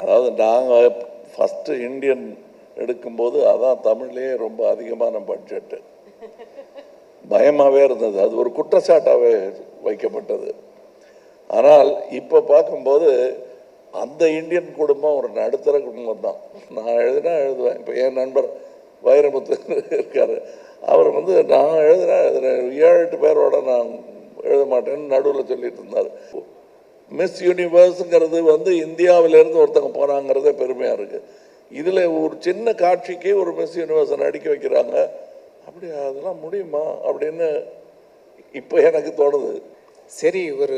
அதாவது நாங்கள் first Indian எடுக்கும்போது அதான் தமிழ்லேயே ரொம்ப அதிகமான பட்ஜெட்டு. பயமாகவே இருந்தது, அது ஒரு குற்றச்சாட்டாகவே வைக்கப்பட்டது. ஆனால் இப்போ பார்க்கும்போது அந்த இந்தியன் குடும்பம் ஒரு நடுத்தர குடும்பம் தான். நான் எழுதுவேன். இப்போ என் நண்பர் வைரமுத்து இருக்கார், அவர் நான் எழுதுறேன் 7-8 பேரோட நான் எழுத மாட்டேன்னு நடுவில் சொல்லிட்டு இருந்தார். மிஸ் யூனிவர்ஸுங்கிறது இந்தியாவிலேருந்து ஒருத்தவங்க போனாங்கிறதே பெருமையாக இருக்குது. இதில் ஒரு சின்ன காட்சிக்கு ஒரு மிஸ் யூனிவர்ஸை நடிக்க வைக்கிறாங்க. அப்படி அதெல்லாம் முடியுமா அப்படின்னு இப்போ எனக்கு தோணுது. சரி, ஒரு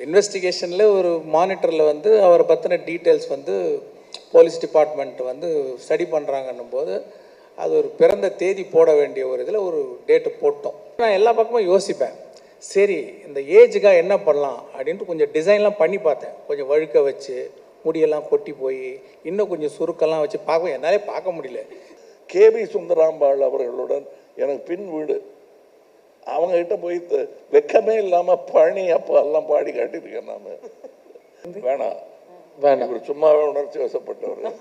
இன்வெஸ்டிகேஷனில் ஒரு மானிட்டரில் அவரை பற்றின டீட்டெயில்ஸ் போலீஸ் டிபார்ட்மெண்ட் ஸ்டடி பண்ணுறாங்கன்னும் போது அது ஒரு பிறந்த தேதி போட வேண்டிய ஒரு இதில் ஒரு டேட்டு போட்டோம். நான் எல்லா பக்கமும் யோசிப்பேன், சரி இந்த ஏஜுக்காக என்ன பண்ணலாம் அப்படின்ட்டு கொஞ்சம் டிசைன்லாம் பண்ணி பார்த்தேன். கொஞ்சம் வழுக்க வச்சு முடியெல்லாம் கொட்டி போய் இன்னும் கொஞ்சம் சுருக்கெல்லாம் வச்சு என்னாலே பார்க்க முடியல. கேபி சுந்தராம்பாள் அவர்களுடன் எனக்கு பின் வீடு, அவங்ககிட்ட போய் வெக்கமே இல்லாமல் பழனி அப்போ எல்லாம் பாடி காட்டியிருக்கேன் நான். வேணாம் சும்மாவே உணர்ச்சி வசப்பட்டவர்.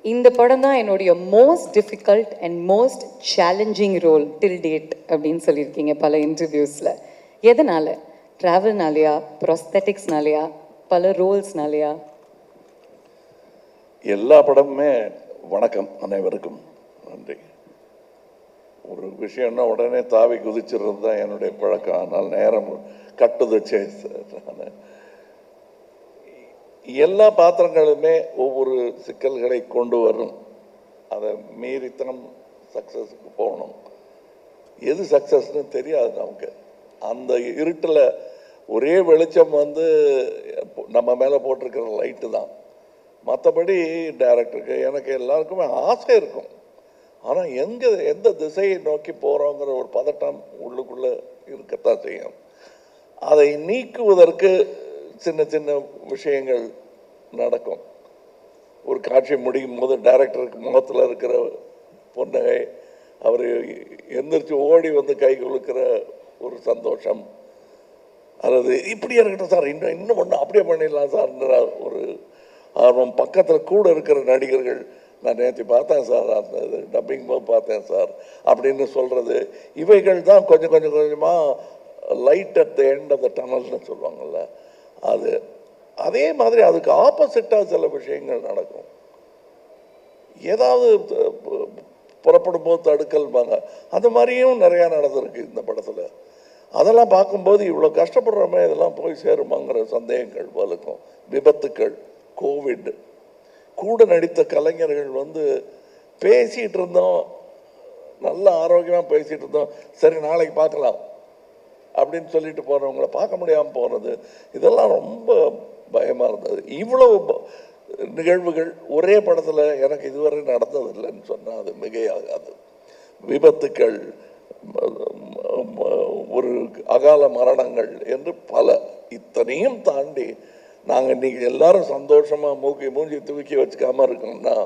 இந்த படம் தான் என்னுடைய most difficult and most challenging role till date அப்படின்னு சொல்லியிருக்கீங்க பல இன்டர்வியூஸில். எதனால? ட்ராவல்னாலையா, ப்ராஸ்தட்டிக்ஸ்னாலையா, பல ரோல்ஸ்னாலையா? எல்லா படமுமே வணக்கம் அனைவருக்கும் நன்றி. ஒரு விஷயம்னா உடனே தாவி குதிச்சிடுறது தான் என்னுடைய பழக்கம். ஆனால் நேரம் கட்டுதச்சே நான் எல்லா பாத்திரங்களுமே ஒவ்வொரு சிக்கல்களை கொண்டு வரும். அதை மீறித்தனம் சக்ஸஸுக்கு போகணும். எது சக்ஸஸ்ன்னு தெரியாது நமக்கு. அந்த இருட்டில் ஒரே வெளிச்சம் நம்ம மேலே போட்டிருக்கிற லைட்டு தான். மற்றபடி டைரக்டருக்கு எனக்கு எல்லாருக்குமே ஆசை இருக்கும். ஆனால் எந்த திசையை நோக்கி போகிறோங்கிற ஒரு பதட்டம் உள்ளுக்குள்ளே இருக்கத்தான் செய்யும். அதை நீக்குவதற்கு சின்ன சின்ன விஷயங்கள் நடக்கும். ஒரு காட்சி முடியும் போது டைரக்டருக்கு முகத்தில் இருக்கிற புன்னகை, அவர் எந்திரிச்சு ஓடி கை குலுக்கிற ஒரு சந்தோஷம், அல்லது இப்படியே இருக்கட்டும் சார், இன்னும் ஒன்று அப்படியே பண்ணிடலாம் சார்ன்ற ஒரு ஆர்வம். பக்கத்தில் கூட இருக்கிற நடிகர்கள், நான் நேற்று பார்த்தேன் சார், அந்த டப்பிங் போது பார்த்தேன் சார் அப்படின்னு சொல்கிறது, இவைகள் தான் கொஞ்சம் கொஞ்சமாக light at the end of the டனல்னு சொல்லுவாங்கள்ல. அதே மாதிரி அதுக்கு ஆப்போசிட்டாக சில விஷயங்கள் நடக்கும். ஏதாவது புறப்படும் போது தடுக்கல்பாங்க, அந்த மாதிரியும் நிறையா நடந்திருக்கு இந்த படத்தில். அதெல்லாம் பார்க்கும்போது இவ்வளோ கஷ்டப்படுறோமே, இதெல்லாம் போய் சேருமாங்கிற சந்தேகங்கள் வலுக்கும். விபத்துக்கள், கோவிட், கூட நடித்த கலைஞர்கள் பேசிகிட்டு இருந்தோம், நல்ல ஆரோக்கியமாக பேசிகிட்டு இருந்தோம், சரி நாளைக்கு பார்க்கலாம் அப்படின்னு சொல்லிட்டு போகிறவங்கள பார்க்க முடியாமல் போகிறது, இதெல்லாம் ரொம்ப பயமாக இருந்தது. இவ்வளவு நிகழ்வுகள் ஒரே படத்தில் எனக்கு இதுவரை நடந்ததில்லைன்னு சொன்னால் அது மிகையாகாது. விபத்துக்கள், ஒரு அகால மரணங்கள் என்று பல. இத்தனையும் தாண்டி நாங்கள் இன்றைக்கி எல்லாரும் சந்தோஷமாக மூஞ்சி தூக்கி வச்சுக்காமல் இருக்கோம்னா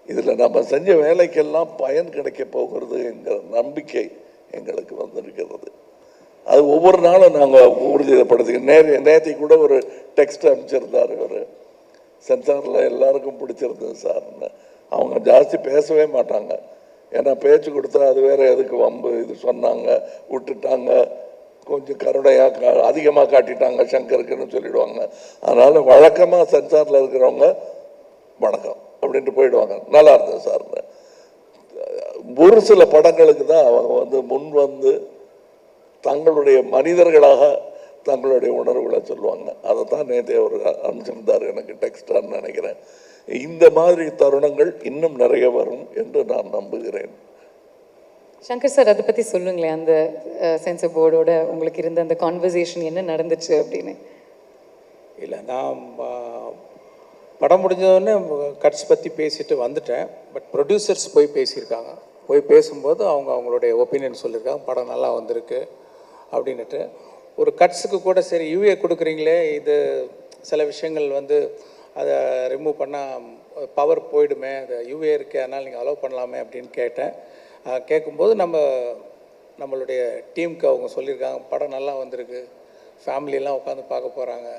இதில் நம்ம செஞ்ச வேலைக்கெல்லாம் பயன் கிடைக்க போகிறது என்கிற நம்பிக்கை எங்களுக்கு வந்திருக்கிறது. அது ஒவ்வொரு நாளும் நாங்கள் உறுதிப்படுத்தி நேற்று கூட ஒரு டெக்ஸ்ட் அனுப்பிச்சிருந்தார் ஒரு சென்சாரில், எல்லாருக்கும் பிடிச்சிருந்தது சார்ன்னு. அவங்க ஜாஸ்தி பேசவே மாட்டாங்க, ஏன்னா பேச்சு கொடுத்தா அது வேறு எதுக்கு வம்பு, இது சொன்னாங்க விட்டுட்டாங்க, கொஞ்சம் கருணையாக அதிகமாக காட்டிட்டாங்க சங்கருக்குன்னு சொல்லிடுவாங்க. அதனால் வழக்கமாக சென்சாரில் இருக்கிறவங்க வணக்கம் அப்படின்ட்டு போயிடுவாங்க, நல்லா இருந்தது சார்ன்னு. ஒரு சில படங்களுக்கு தான் அவங்க முன் தங்களுடைய மனிதர்களாக தங்களுடைய உணர்வுகளை சொல்லுவாங்க. அதை தான் நேற்று அவர் அனுப்பிச்சிருந்தார் எனக்கு டெக்ஸ்டான்னு நினைக்கிறேன். இந்த மாதிரி தருணங்கள் இன்னும் நிறைய வரும் என்று நான் நம்புகிறேன். சங்கர் சார், அதை பற்றி சொல்லுங்களேன். அந்த சென்சர் போர்டோட உங்களுக்கு இருந்த அந்த கான்வர்சேஷன் என்ன நடந்துச்சு அப்படின்னு. இல்லை, நான் படம் முடிஞ்சோடனே கட்ஸ் பற்றி பேசிட்டு வந்துட்டேன். பட் ப்ரொடியூசர்ஸ் போய் பேசியிருக்காங்க. போய் பேசும்போது அவங்களுடைய ஒப்பீனியன் சொல்லியிருக்காங்க, படம் நல்லா வந்திருக்கு அப்படின்ட்டு. ஒரு கட்ஸுக்கு கூட சரி யூஏ கொடுக்குறீங்களே, இது சில விஷயங்கள் அதை ரிமூவ் பண்ணால் பவர் போயிடுமே, அது யூஏ இருக்குது, அதனால் நீங்கள் அலோவ் பண்ணலாமே அப்படின்னு கேட்டேன். கேட்கும்போது நம்மளுடைய டீமுக்கு அவங்க சொல்லியிருக்காங்க, படம் நல்லா வந்திருக்கு, ஃபேமிலியெல்லாம் உட்காந்து பார்க்க போகிறாங்க,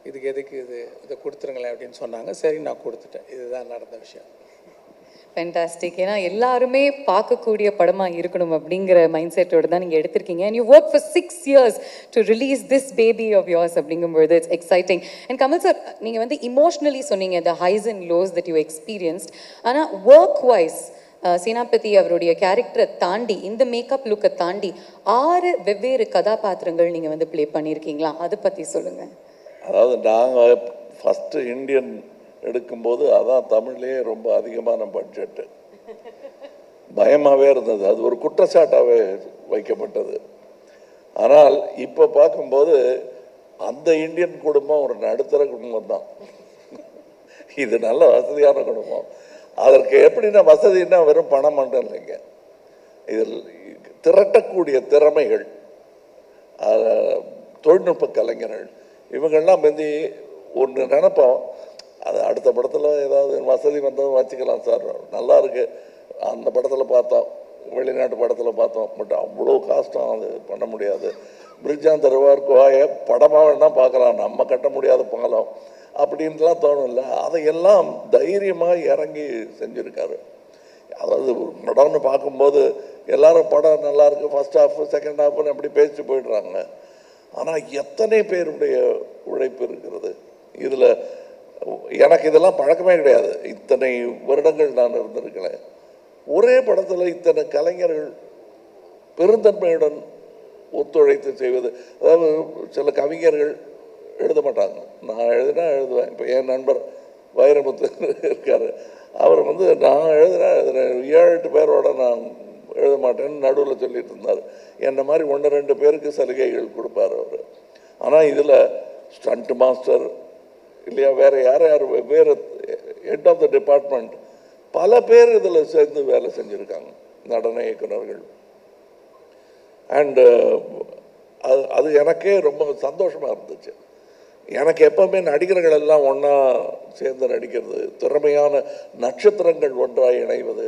இதுக்கு எதுக்கு இதை கொடுத்துருங்களேன் அப்படின்னு சொன்னாங்க. சரி, நான் கொடுத்துட்டேன். இதுதான் நடந்த விஷயம். ஃபென்டாஸ்டிக். ஏன்னா எல்லாருமே பார்க்கக்கூடிய படமாக இருக்கணும் அப்படிங்கிற மைண்ட் செட்டோடு தான் நீங்கள் எடுத்திருக்கீங்க. And you work for 6 years to release this baby of yours அப்படிங்கும்பொழுது it's exciting. And Kamal sir, நீங்கள் வந்து இமோஷ்னலி சொன்னீங்க the highs and lows that you experienced. ஆனால் ஒர்க் வைஸ் சேனாபதி அவருடைய கேரக்டரை தாண்டி, இந்த மேக்கப் லுக்கை தாண்டி 6 வெவ்வேறு கதாபாத்திரங்கள் நீங்கள் வந்து ப்ளே பண்ணியிருக்கீங்களா? அதை பற்றி சொல்லுங்கள். அதாவது நாங்கள் ஃபஸ்ட்டு இந்தியன் எடுக்கும்போது அதான் தமிழ்லேயே ரொம்ப அதிகமான பட்ஜெட்டு, பயமாகவே இருந்தது. அது ஒரு குற்றச்சாட்டாகவே வைக்கப்பட்டது. ஆனால் இப்போ பார்க்கும்போது அந்த இந்தியன் குடும்பம் ஒரு நடுத்தர குடும்பம் தான். இது நல்ல வசதியான குடும்பம். அதற்கு எப்படின்னா, வசதின்னா வெறும் பணம் மட்டும் இல்லைங்க, இதில் திரட்டக்கூடிய திறமைகள், தொழில்நுட்ப கலைஞர்கள், இவங்கள்லாம் வந்து ஒன்று நினைப்போம், அது அடுத்த படத்தில் ஏதாவது வசதி வந்ததும் வச்சுக்கலாம் சார், நல்லா இருக்கு, அந்த படத்தில் பார்த்தோம், வெளிநாட்டு படத்தில் பார்த்தோம், பட் அவ்வளோ காஸ்ட்டும் அது பண்ண முடியாது. பிரிட்ஜான் தருவார் கோய படமாக வேணால் பார்க்கலாம், நம்ம கட்ட முடியாத பாலம் அப்படின்ட்டுலாம் தோணும்ல. அதையெல்லாம் தைரியமாக இறங்கி செஞ்சுருக்காரு. அதாவது படம்னு பார்க்கும்போது எல்லாரும் படம் நல்லா இருக்கு, ஃபர்ஸ்ட் ஹாஃப் செகண்ட் ஹாஃப்னு அப்படி பேசிட்டு போயிடுறாங்க. ஆனால் எத்தனை பேருடைய உழைப்பு இருக்கிறது இதில். எனக்கு இதெல்லாம் பழக்கமே கிடையாது. இத்தனை வருடங்கள் நான் இருந்திருக்கிறேன். ஒரே படத்தில் இத்தனை கலைஞர்கள் பெருந்தன்மையுடன் ஒத்துழைத்து செய்வது. அதாவது சில கவிஞர்கள் எழுத மாட்டாங்க, நான் எழுதினா எழுதுவேன். இப்போ என் நண்பர் வைரமுத்து இருக்கார், அவர் வந்து நான் எழுதுறேன் 7-8 பேரோட நான் எழுத மாட்டேன்னு நடுவில் சொல்லிட்டு இருந்தார். என்ன மாதிரி 1-2 பேருக்கு சலுகைகள் கொடுப்பார் அவர். ஆனால் இதில் ஸ்டண்ட் மாஸ்டர் இல்லையா, வேறு யார் வேறு ஹெட் ஆஃப் த டிபார்ட்மெண்ட் பல பேர் இதில் சேர்ந்து வேலை செஞ்சுருக்காங்க, நடன இயக்குநர்கள். அண்டு அது எனக்கே ரொம்ப சந்தோஷமாக இருந்துச்சு. எனக்கு எப்போவுமே நடிகர்கள் எல்லாம் ஒன்றா சேர்ந்து நடிக்கிறது, திறமையான நட்சத்திரங்கள் ஒன்றாக இணைவது,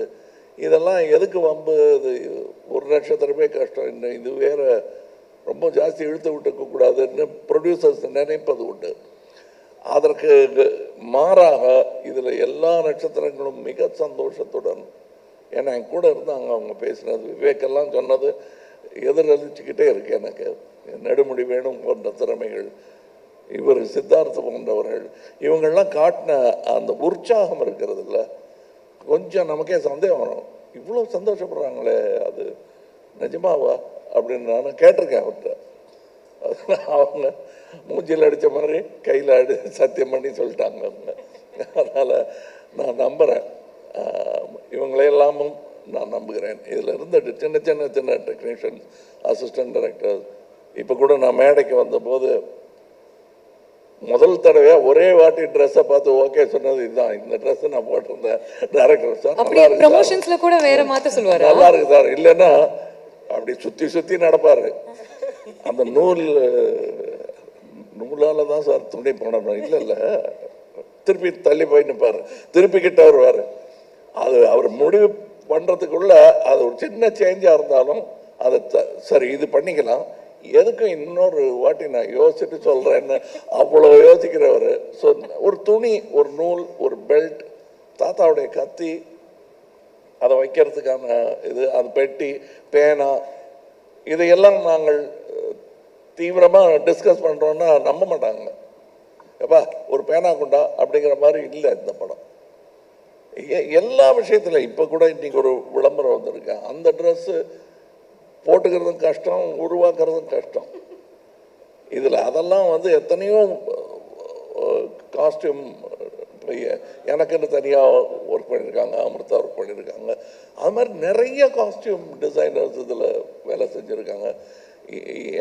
இதெல்லாம் எதுக்கு வம்பு? இது ஒரு நட்சத்திரமே கஷ்டம், இன்னும் இது வேறு ரொம்ப ஜாஸ்தி இழுத்து விட்டுக்கக்கூடாதுன்னு ப்ரொடியூசர்ஸ் நினைப்பது உண்டு. அதற்கு மாறாக இதில் எல்லா நட்சத்திரங்களும் மிக சந்தோஷத்துடன், ஏன்னா என் கூட இருந்தாங்க, அவங்க பேசினது விவேக்கெல்லாம் சொன்னது எதிரொலிச்சுக்கிட்டே இருக்கு எனக்கு. நெடுமுடி வேணும் போன்ற திறமைகள், இவர் சித்தார்த்த போன்றவர்கள், இவங்கள்லாம் காட்டின அந்த உற்சாகம் இருக்கிறது இல்லை, கொஞ்சம் நமக்கே சந்தேகம் வரும். இவ்வளோ சந்தோஷப்படுறாங்களே, அது நிஜமாவா அப்படின்னு நான் கேட்டிருக்கேன் அவர்கிட்ட. அவங்க மூஞ்சில் அடித்த மாதிரி கையில் சத்தியம் பண்ணி சொல்லிட்டாங்க அவங்க. அதனால் நான் நம்புகிறேன், இவங்களையெல்லாமும் நான் நம்புகிறேன். இதில் இருந்துட்டு சின்ன டெக்னீஷியன்ஸ், அசிஸ்டன்ட் டைரக்டர், இப்போ கூட நான் மேடைக்கு வந்தபோது முதல் தடவையாக ஒரே வாட்டி ட்ரெஸ்ஸை பார்த்து ஓகே சொன்னது இதுதான். இந்த ட்ரெஸ்ஸை நான் போட்டிருந்தேன், டைரக்டர் சார் நல்லா இருக்கு, ப்ரமோஷன்ஸ்ல கூட வேற மாத்த சொல்வாரு, நல்லா இருக்கு சார், இல்லைன்னா அப்படி சுற்றி நடப்பார். அந்த நூலால் தான் சார் துணி போனோம், இல்லை திருப்பி தள்ளி போய் நிற்பார், திருப்பி கிட்ட வருவார். அது அவர் முடிவு பண்ணுறதுக்குள்ள அது ஒரு சின்ன சேஞ்சாக இருந்தாலும் அதை சரி இது பண்ணிக்கலாம், எதுக்கும் இன்னொரு வாட்டி நான் யோசிச்சுட்டு சொல்கிறேன்னு அவ்வளோ யோசிக்கிறவர். ஸோ ஒரு துணி, ஒரு நூல், ஒரு பெல்ட், தாத்தாவுடைய கத்தி, அதை வைக்கிறதுக்கான இது, அது பெட்டி, பேனா, இதையெல்லாம் நாங்கள் தீவிரமாக டிஸ்கஸ் பண்ணுறோன்னா நம்ப மாட்டாங்க. எப்பா ஒரு பேனா கொண்டா அப்படிங்கிற மாதிரி இல்லை இந்த படம். எல்லா விஷயத்தில் இப்போ கூட இன்றைக்கி ஒரு விளம்பரம் வந்திருக்கேன், அந்த ட்ரெஸ்ஸு போட்டுக்கிறதும் கஷ்டம், உருவாக்குறதும் கஷ்டம். இதில் அதெல்லாம் வந்து எத்தனையோ காஸ்டியூம் எனக்குன்னு தனியாக ஒர்க் பண்ணியிருக்காங்க, அமிர்தா ஒர்க் பண்ணியிருக்காங்க, அது மாதிரி நிறைய காஸ்டியூம் டிசைனர்ஸ் இதில் வேலை செஞ்சுருக்காங்க.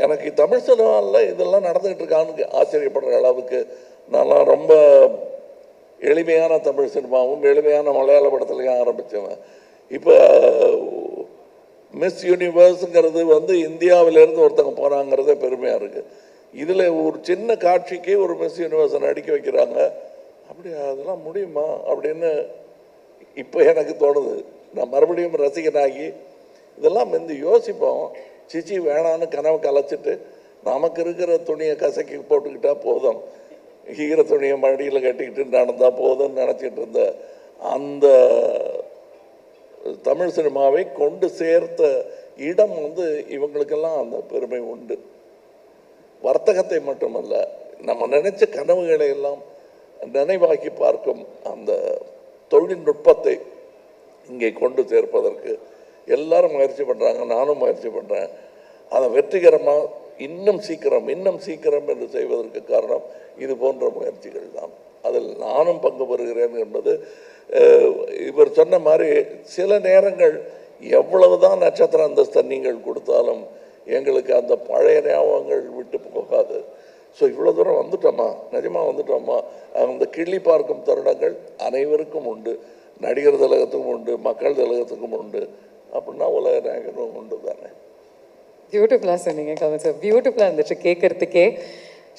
எனக்கு தமிழ் சினிமாவில் இதெல்லாம் நடந்துகிட்டு இருக்கான்னு ஆச்சரியப்படுற அளவுக்கு நான்லாம் ரொம்ப எளிமையான தமிழ் சினிமாவும் எளிமையான மலையாள படத்துலையும் ஆரம்பித்தவன். இப்போ மிஸ் யூனிவர்ஸுங்கிறது வந்து இந்தியாவிலேருந்து ஒருத்தங்க போகிறாங்கிறதே பெருமையாக இருக்குது. இதில் ஒரு சின்ன காட்சிக்கு ஒரு மிஸ் யூனிவர்ஸை நடிக்க வைக்கிறாங்க, அப்படி அதெல்லாம் முடியுமா அப்படின்னு இப்போ எனக்கு தோணுது. நான் மறுபடியும் ரசிகனாகி இதெல்லாம் வந்து யோசிப்போம், சிச்சி வேணான்னு கனவு கலைச்சிட்டு நமக்கு இருக்கிற துணியை கசக்கி போட்டுக்கிட்டா போதும், ஈர துணியை மடியில் கட்டிக்கிட்டு நடந்தால் போதும்னு நினச்சிட்டு இருந்த அந்த தமிழ் சினிமாவை கொண்டு சேர்த்த இடம் வந்து இவங்களுக்கெல்லாம் அந்த பெருமை உண்டு. வர்த்தகத்தை மட்டுமல்ல, நம்ம நினைச்ச கனவுகளை எல்லாம் நினைவாக்கி பார்க்கும் அந்த தொழில்நுட்பத்தை இங்கே கொண்டு சேர்ப்பதற்கு எல்லாரும் முயற்சி பண்ணுறாங்க, நானும் முயற்சி பண்ணுறேன். அதை வெற்றிகரமாக இன்னும் சீக்கிரம் என்று செய்வதற்கு காரணம் இது போன்ற முயற்சிகள் தான். அதில் நானும் பங்கு பெறுகிறேன் என்பது இவர் சொன்ன மாதிரி சில நேரங்கள் எவ்வளவுதான் நட்சத்திர அந்தஸ்தை நீங்கள் கொடுத்தாலும் எங்களுக்கு அந்த பழைய ஞாபகங்கள் விட்டு போகாது. ஸோ இவ்வளோ தூரம் வந்துட்டோமா, நிஜமாக வந்துட்டோமா, அந்த கிள்ளி பார்க்கும் தருணங்கள் அனைவருக்கும் உண்டு. நடிகர் திலகத்துக்கும் உண்டு, மக்கள் திலகத்துக்கும் உண்டு, அப்படின்னா உலக நாயகரும் உண்டு தானே. பியூட்டிஃபுல்லாக சொன்னீங்க கமல் சார், பியூட்டிஃபுல்லாக இருந்துச்சு கேட்கறதுக்கே.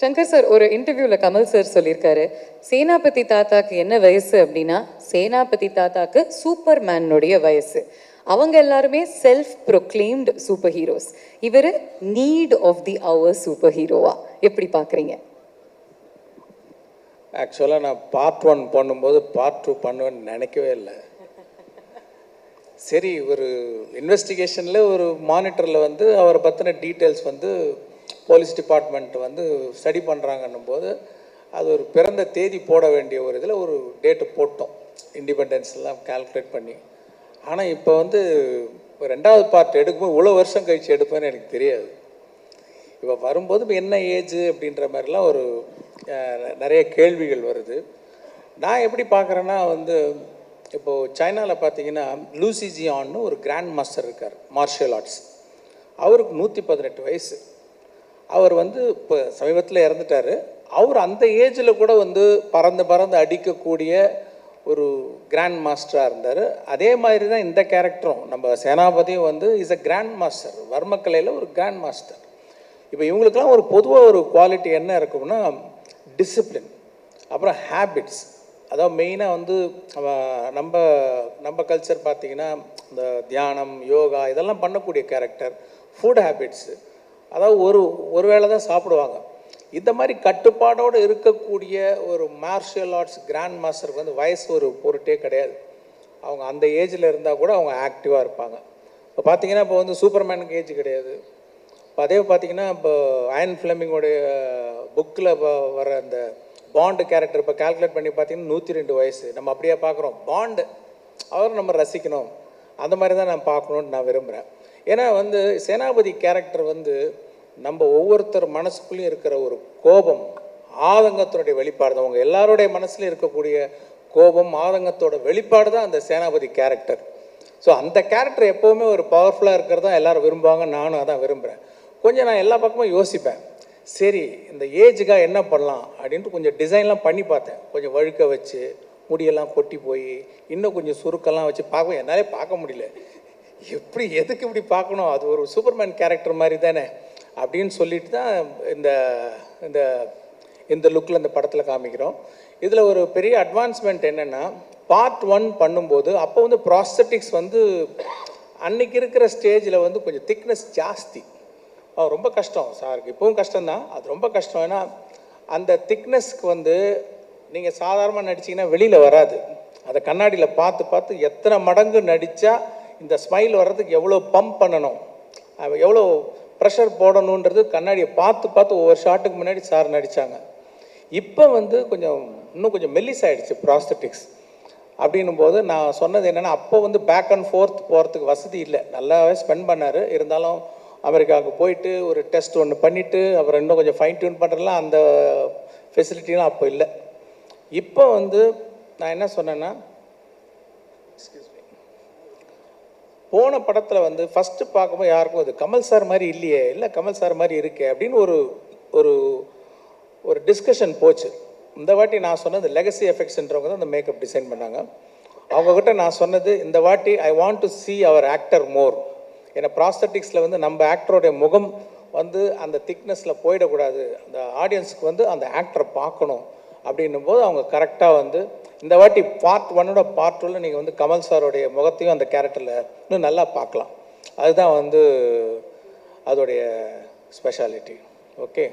சங்கர் சார் ஒரு இன்டர்வியூவில் கமல் சார் சொல்லியிருக்காரு, சேனாபதி தாத்தாக்கு என்ன வயசு அப்படின்னா சேனாபதி தாத்தாக்கு சூப்பர்மேனுடைய வயசு. அவங்க எல்லாருமே செல்ஃப் ப்ரொக்ளைம்டு சூப்பர் ஹீரோஸ், இவர் need of the hour super ஹீரோவா எப்படி பார்க்குறீங்க? ஆக்சுவலாக நான் பார்ட் 1 பண்ணும்போது பார்ட் 2 பண்ணுவேன்னு நினைக்கவே இல்லை. சரி, ஒரு இன்வெஸ்டிகேஷனில் ஒரு மானிட்டரில் வந்து அவரை பற்றின டீட்டெயில்ஸ் வந்து போலீஸ் டிபார்ட்மெண்ட் வந்து ஸ்டடி பண்ணுறாங்கன்னும் போது அது ஒரு பிறந்த தேதி போட வேண்டிய ஒரு இதில் ஒரு டேட்டு போட்டோம், இண்டிபெண்டன்ஸ்லாம் கால்குலேட் பண்ணி. ஆனால் இப்போ வந்து 2வது பார்ட் எடுக்கும்போது இவ்வளோ வருஷம் கழித்து எடுப்பேன்னு எனக்கு தெரியாது. இப்போ வரும்போது இப்போ என்ன ஏஜ் அப்படின்ற மாதிரிலாம் ஒரு நிறைய கேள்விகள் வருது. நான் எப்படி பார்க்குறேன்னா வந்து இப்போது சைனாவில் பார்த்தீங்கன்னா லூசி ஜியான்னு ஒரு கிராண்ட் மாஸ்டர் இருக்கார் மார்ஷியல் ஆர்ட்ஸ். அவருக்கு 118 வயசு. அவர் வந்து இப்போ சமீபத்தில் இறந்துட்டார். அவர் அந்த ஏஜில் கூட வந்து பறந்து அடிக்கக்கூடிய ஒரு கிராண்ட் மாஸ்டராக இருந்தார். அதே மாதிரி தான் இந்த கேரக்டரும் நம்ம சேனாபதியும் வந்து இஸ் அ கிராண்ட் மாஸ்டர், வர்மக்கலையில் ஒரு கிராண்ட் மாஸ்டர். இப்போ இவங்களுக்கெல்லாம் ஒரு பொதுவாக ஒரு குவாலிட்டி என்ன இருக்கும்னா டிசிப்ளின், அப்புறம் ஹேபிட்ஸ். அதாவது மெயினாக வந்து நம்ம கல்ச்சர் பார்த்திங்கன்னா இந்த தியானம், யோகா இதெல்லாம் பண்ணக்கூடிய கேரக்டர். ஃபுட் ஹேபிட்ஸு, அதாவது ஒரு வேளை தான் சாப்பிடுவாங்க. இந்த மாதிரி கட்டுப்பாடோடு இருக்கக்கூடிய ஒரு மார்ஷியல் ஆர்ட்ஸ் கிராண்ட் மாஸ்டருக்கு வந்து வயசு ஒரு பொருட்டே கிடையாது. அவங்க அந்த ஏஜில் இருந்தால் கூட அவங்க ஆக்டிவாக இருப்பாங்க. இப்போ பார்த்தீங்கன்னா இப்போ வந்து சூப்பர்மேனுக்கு ஏஜ் கிடையாது. இப்போ அதே பார்த்தீங்கன்னா இப்போ அயன் ஃப்ளெமிங்கோடைய புக்கில் வர அந்த பாண்டு கேரக்டர் இப்போ கால்குலேட் பண்ணி பார்த்தீங்கன்னா 102 வயசு. நம்ம அப்படியே பார்க்குறோம். பாண்டு அவரை நம்ம ரசிக்கணும், அந்த மாதிரி தான் நான் பார்க்கணுன்னு நான் விரும்புகிறேன். ஏன்னா வந்து சேனாபதி கேரக்டர் வந்து நம்ம ஒவ்வொருத்தர் மனசுக்குள்ளேயும் இருக்கிற ஒரு கோபம், ஆதங்கத்தினுடைய வெளிப்பாடு தான். அவங்க எல்லாருடைய மனசுலையும் இருக்கக்கூடிய கோபம், ஆதங்கத்தோட வெளிப்பாடு தான் அந்த சேனாபதி கேரக்டர். ஸோ அந்த கேரக்டர் எப்போவுமே ஒரு பவர்ஃபுல்லாக இருக்கிறது தான் எல்லோரும் விரும்புவாங்க. நானும் அதான் விரும்புகிறேன். கொஞ்சம் நான் எல்லா பக்கமும் யோசிப்பேன். சரி, இந்த ஏஜுக்காக என்ன பண்ணலாம் அப்படின்ட்டு கொஞ்சம் டிசைன்லாம் பண்ணி பார்த்தேன். கொஞ்சம் வழுக்க வச்சு, முடியெல்லாம் கொட்டி போய், இன்னும் கொஞ்சம் சுருக்கெல்லாம் வச்சு பார்க்க என்னாலே பார்க்க முடியல. எப்படி எதுக்கு இப்படி பார்க்கணும், அது ஒரு சூப்பர்மேன் கேரக்டர் மாதிரி தானே அப்படின்னு சொல்லிட்டு தான் இந்த லுக்கில் இந்த படத்தில் காமிக்கிறோம். இதில் ஒரு பெரிய அட்வான்ஸ்மெண்ட் என்னென்னா, பார்ட் 1 பண்ணும்போது அப்போ வந்து ப்ராஸ்தட்டிக்ஸ் வந்து அன்றைக்கி இருக்கிற ஸ்டேஜில் வந்து கொஞ்சம் திக்னஸ் ஜாஸ்தி. ரொம்ப கஷ்டம் சாருக்கு, இப்போவும் கஷ்டம்தான், அது ரொம்ப கஷ்டம். ஏன்னா அந்த திக்னஸ்க்கு வந்து நீங்கள் சாதாரணமாக நடிச்சிங்கன்னா வெளியில் வராது. அதை கண்ணாடியில் பார்த்து எத்தனை மடங்கு நடித்தா இந்த ஸ்மைல் வர்றதுக்கு எவ்வளோ பம்ப் பண்ணணும், எவ்வளோ ப்ரெஷர் போடணுன்றது கண்ணாடியை பார்த்து ஒவ்வொரு ஷாட்டுக்கு முன்னாடி சார் நடித்தாங்க. இப்போ வந்து இன்னும் கொஞ்சம் மெல்லிஸ் ஆகிடுச்சு ப்ராஸ்தட்டிக்ஸ். அப்படின்னும் போது நான் சொன்னது என்னென்னா, அப்போ வந்து பேக் அண்ட் ஃபோர்த் போகிறதுக்கு வசதி இல்லை. நல்லாவே ஸ்பெண்ட் பண்ணார். இருந்தாலும் அமெரிக்காவுக்கு போயிட்டு ஒரு டெஸ்ட் ஒன்று பண்ணிவிட்டு அப்புறம் இன்னும் கொஞ்சம் ஃபைன் டியூன் பண்ணுறதுலாம் அந்த ஃபெசிலிட்டிலாம் அப்போ இல்லை. இப்போ வந்து நான் என்ன சொன்னேன்னா, போன படத்தில் வந்து ஃபஸ்ட்டு பார்க்கும்போது யாருக்கும் அது கமல் சார் மாதிரி இல்லையே, இல்லை கமல் சார் மாதிரி இருக்கே அப்படின்னு ஒரு டிஸ்கஷன் போச்சு. இந்த வாட்டி நான் சொன்னது லெகசி எஃபெக்ட்ஸ்ன்றவங்க தான் இந்த மேக்கப் டிசைன் பண்ணாங்க. அவங்கக்கிட்ட நான் சொன்னது, இந்த வாட்டி ஐ வாண்ட் டு see அவர் ஆக்டர் மோர். ஏன்னா ப்ராஸ்தட்டிக்ஸில் வந்து நம்ம ஆக்டரோடைய முகம் வந்து அந்த திக்னஸில் போயிடக்கூடாது, அந்த ஆடியன்ஸுக்கு வந்து அந்த ஆக்டரை பார்க்கணும். அப்படின்னும் போது அவங்க கரெக்டாக வந்து இந்த வாட்டி பார்ட் 1ஓட பார்ட் 2ல் நீங்கள் வந்து கமல் சாரோடைய முகத்தையும் அந்த கேரக்டரில் இன்னும் நல்லா பார்க்கலாம். அதுதான் வந்து அதோடைய ஸ்பெஷாலிட்டி. ஓகே.